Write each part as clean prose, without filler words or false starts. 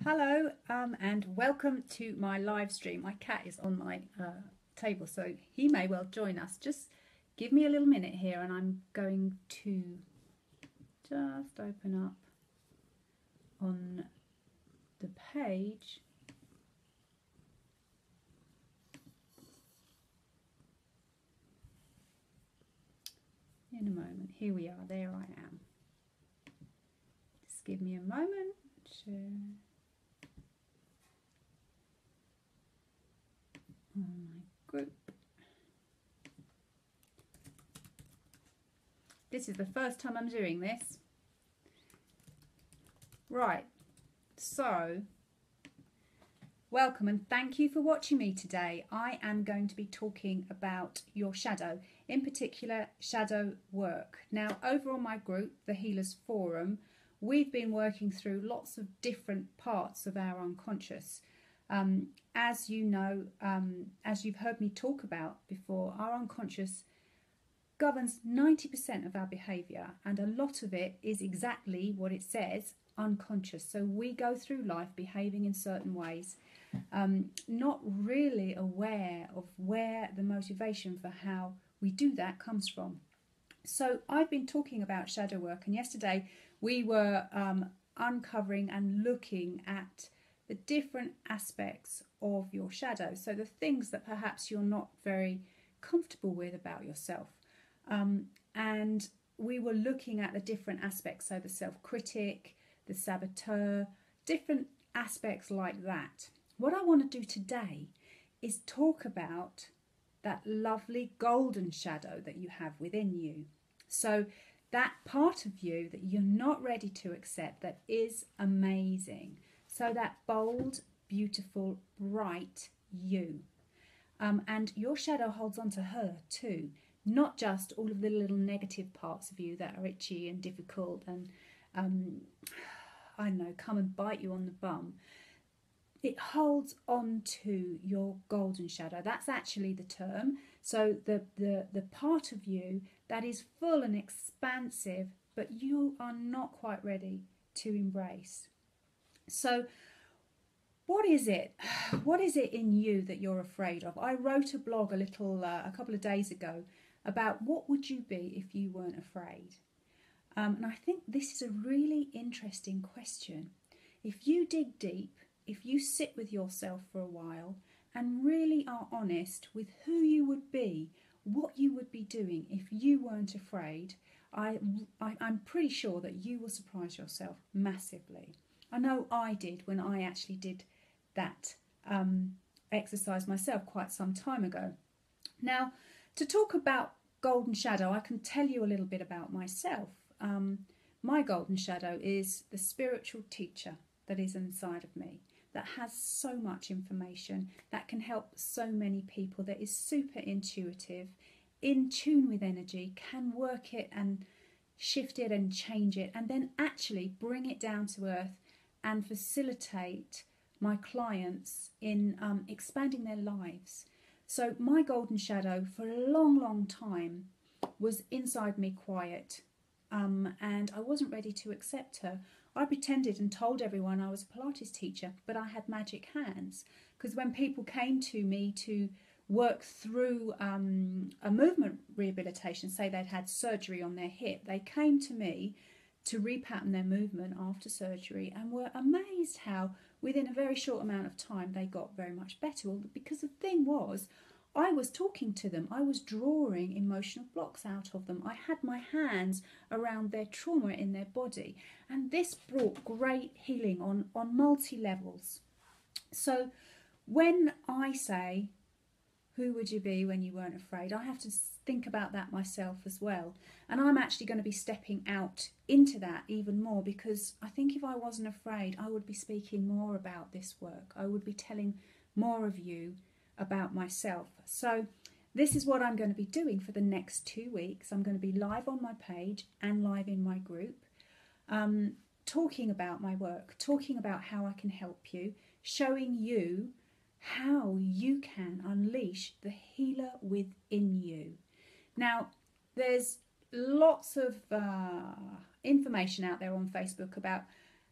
Hello and welcome to my live stream. My cat is on my table, so he may well join us. Just give me a little minute here and I'm going to just open up on the page. In a moment. Here we are. There I am. Just give me a moment. On my group. This is the first time I'm doing this. Right, so welcome and thank you for watching me today. I am going to be talking about your shadow, in particular shadow work. Now, over on my group, the Healers Forum, we've been working through lots of different parts of our unconscious. As you know, as you've heard me talk about before, our unconscious governs 90% of our behaviour, and a lot of it is exactly what it says, unconscious. So we go through life behaving in certain ways, not really aware of where the motivation for how we do that comes from. So I've been talking about shadow work, and yesterday we were uncovering and looking at the different aspects of your shadow. So the things that perhaps you're not very comfortable with about yourself. And we were looking at the different aspects, so the self-critic, the saboteur, different aspects like that. What I want to do today is talk about that lovely golden shadow that you have within you. So that part of you that you're not ready to accept, that is amazing. So that bold, beautiful, bright you. And your shadow holds on to her too. Not just all of the little negative parts of you that are itchy and difficult and, I don't know, come and bite you on the bum. It holds on to your golden shadow. That's actually the term. So the part of you that is full and expansive, but you are not quite ready to embrace. So what is it? What is it in you that you're afraid of? I wrote a blog a couple of days ago about what would you be if you weren't afraid? And I think this is a really interesting question. If you dig deep, if you sit with yourself for a while and really are honest with who you would be, what you would be doing if you weren't afraid, I'm pretty sure that you will surprise yourself massively. I know I did when I actually did that exercise myself quite some time ago. Now, to talk about golden shadow, I can tell you a little bit about myself. My golden shadow is the spiritual teacher that is inside of me, that has so much information, that can help so many people, that is super intuitive, in tune with energy, can work it and shift it and change it, and then actually bring it down to earth and facilitate my clients in expanding their lives. So my golden shadow for a long, long time was inside me quiet, and I wasn't ready to accept her. I pretended and told everyone I was a Pilates teacher, but I had magic hands, because when people came to me to work through a movement rehabilitation, say they'd had surgery on their hip, they came to me to repattern their movement after surgery and were amazed how within a very short amount of time they got very much better. Well, because the thing was, I was talking to them, I was drawing emotional blocks out of them, I had my hands around their trauma in their body, and this brought great healing on multi-levels. So when I say, who would you be when you weren't afraid? I have to think about that myself as well. And I'm actually going to be stepping out into that even more, because I think if I wasn't afraid, I would be speaking more about this work. I would be telling more of you about myself. So this is what I'm going to be doing for the next 2 weeks. I'm going to be live on my page and live in my group, talking about my work, talking about how I can help you, showing you how you can unleash the healer within you. Now, there's lots of information out there on Facebook about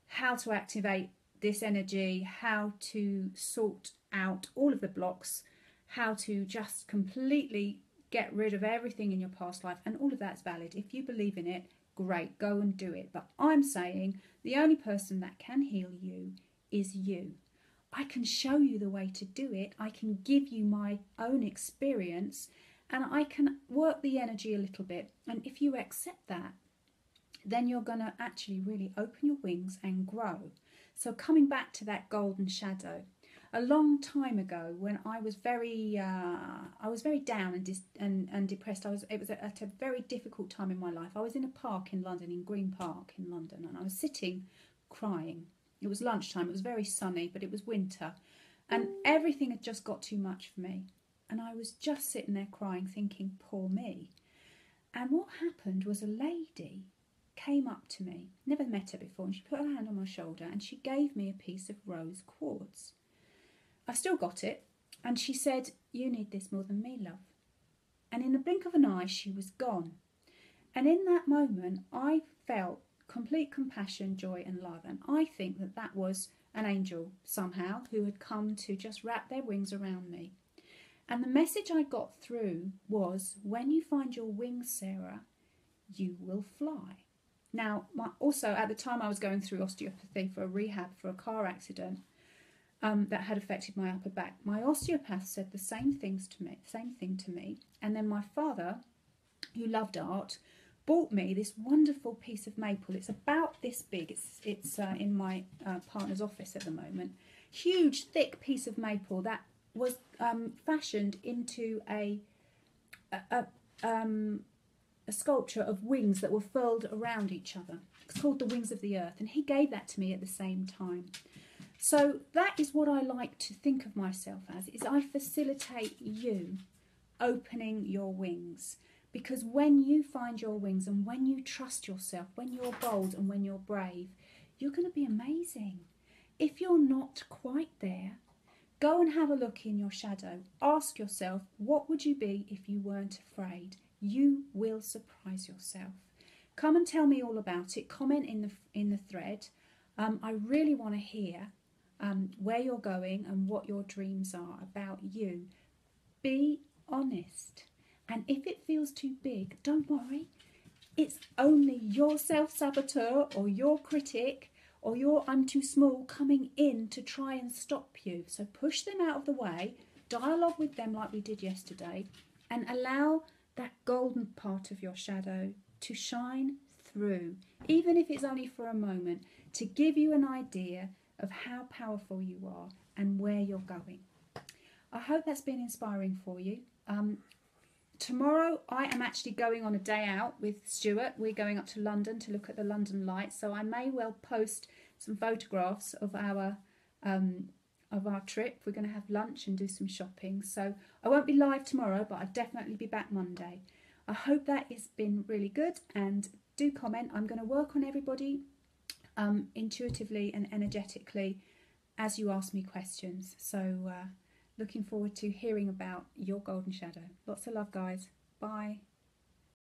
how to activate this energy, how to sort out all of the blocks, how to just completely get rid of everything in your past life, and all of that's valid. If you believe in it, great, go and do it. But I'm saying the only person that can heal you is you. I can show you the way to do it. I can give you my own experience, and I can work the energy a little bit. And if you accept that, then you're going to actually really open your wings and grow. So coming back to that golden shadow, a long time ago when I was very down and depressed. It was at a very difficult time in my life. I was in a park in London, in Green Park in London, and I was sitting crying. It was lunchtime, it was very sunny, but it was winter, and everything had just got too much for me. And I was just sitting there crying, thinking, poor me. And what happened was a lady came up to me, never met her before, and she put her hand on my shoulder and she gave me a piece of rose quartz. I've still got it, and she said, "You need this more than me, love." And in the blink of an eye, she was gone. And in that moment, I felt complete compassion, joy and love. And I think that that was an angel somehow who had come to just wrap their wings around me. And the message I got through was, when you find your wings, Sarah, you will fly. Now, also at the time I was going through osteopathy for a rehab for a car accident that had affected my upper back. My osteopath said the same thing to me. And then my father, who loved art, bought me this wonderful piece of maple. It's about this big. It's in my partner's office at the moment. Huge, thick piece of maple that was fashioned into a sculpture of wings that were furled around each other. It's called the Wings of the Earth, and he gave that to me at the same time. So that is what I like to think of myself as, is I facilitate you opening your wings. Because when you find your wings and when you trust yourself, when you're bold and when you're brave, you're going to be amazing. If you're not quite there, go and have a look in your shadow. Ask yourself, what would you be if you weren't afraid? You will surprise yourself. Come and tell me all about it. Comment in the thread. I really want to hear where you're going and what your dreams are about you. Be honest. And if it feels too big, don't worry. It's only your self-saboteur or your critic or your "I'm too small" coming in to try and stop you. So push them out of the way, dialogue with them like we did yesterday, and allow that golden part of your shadow to shine through, even if it's only for a moment, to give you an idea of how powerful you are and where you're going. I hope that's been inspiring for you. Tomorrow I am actually going on a day out with Stuart. We're going up to London to look at the London lights, so I may well post some photographs of our trip. We're going to have lunch and do some shopping, so I won't be live tomorrow, but I'll definitely be back Monday. I hope that has been really good, and do comment. I'm going to work on everybody intuitively and energetically as you ask me questions. So looking forward to hearing about your golden shadow. Lots of love, guys. Bye.